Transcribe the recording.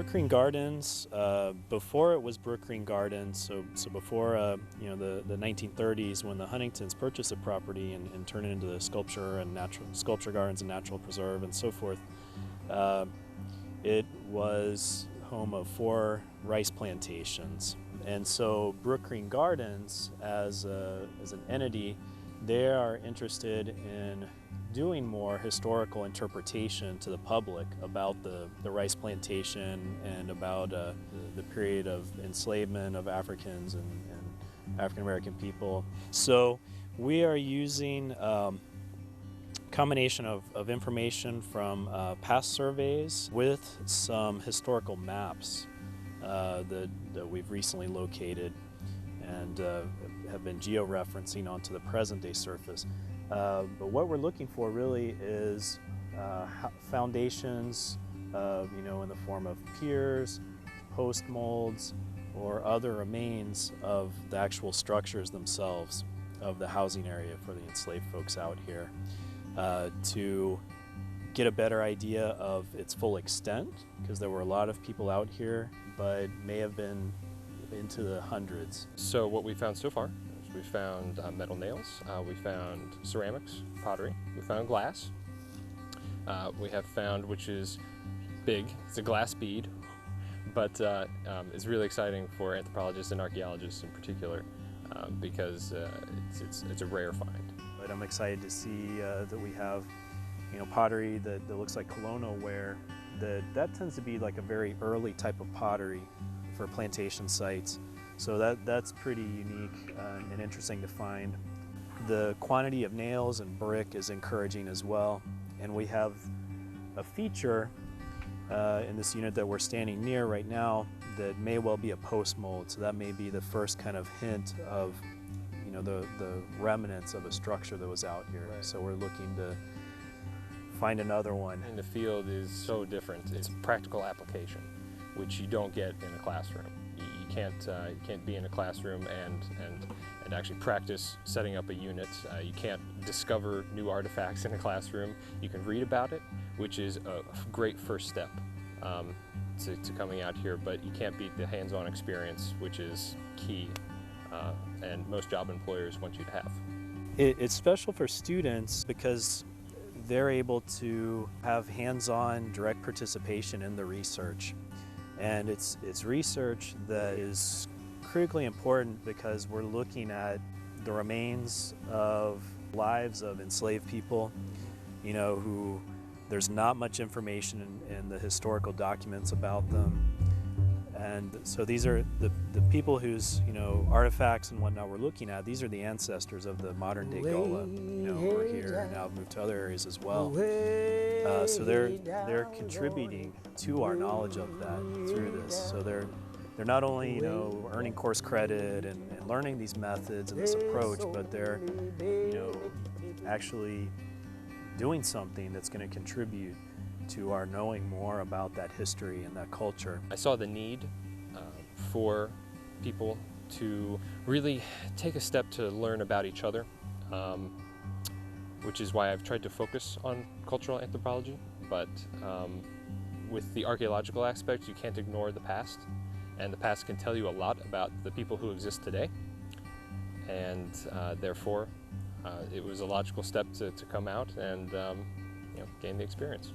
Brookgreen Gardens, before it was Brookgreen Gardens, so before the 1930s, when the Huntingtons purchased the property and turned it into the sculpture gardens and natural preserve and so forth, it was home of 4 rice plantations. And so Brookgreen Gardens, as an entity, they are interested in doing more historical interpretation to the public about the rice plantation and about the period of enslavement of Africans and African American people. So we are using a combination of information from past surveys with some historical maps that we've recently located and have been geo-referencing onto the present-day surface. But what we're looking for really is foundations, in the form of piers, post molds, or other remains of the actual structures themselves of the housing area for the enslaved folks out here, to get a better idea of its full extent, because there were a lot of people out here, but may have been into the hundreds. So what we found so far is we found metal nails, we found ceramics, pottery, we found glass. We have found, which is big, it's a glass bead, but it's really exciting for anthropologists and archaeologists in particular because it's a rare find. But I'm excited to see that we have pottery that looks like colonial ware. That tends to be like a very early type of pottery for plantation sites. So that's pretty unique and interesting to find. The quantity of nails and brick is encouraging as well. And we have a feature in this unit that we're standing near right now that may well be a post mold. So that may be the first kind of hint of the remnants of a structure that was out here. Right. So we're looking to find another one. And the field is so different. It's practical application, which you don't get in a classroom. You can't be in a classroom and actually practice setting up a unit. You can't discover new artifacts in a classroom. You can read about it, which is a great first step to coming out here, but you can't beat the hands-on experience, which is key, and most job employers want you to have. It's special for students because they're able to have hands-on direct participation in the research. And it's research that is critically important because we're looking at the remains of lives of enslaved people, who there's not much information in the historical documents about them. And so these are the people whose artifacts and whatnot we're looking at. These are the ancestors of the modern day Gullah, who are here and now have moved to other areas as well. So they're contributing to our knowledge of that through this. So they're not only earning course credit and learning these methods and this approach, but they're actually doing something that's going to contribute to our knowing more about that history and that culture. I saw the need for people to really take a step to learn about each other, which is why I've tried to focus on cultural anthropology. But with the archaeological aspect, you can't ignore the past, and the past can tell you a lot about the people who exist today, and therefore it was a logical step to come out and gain the experience.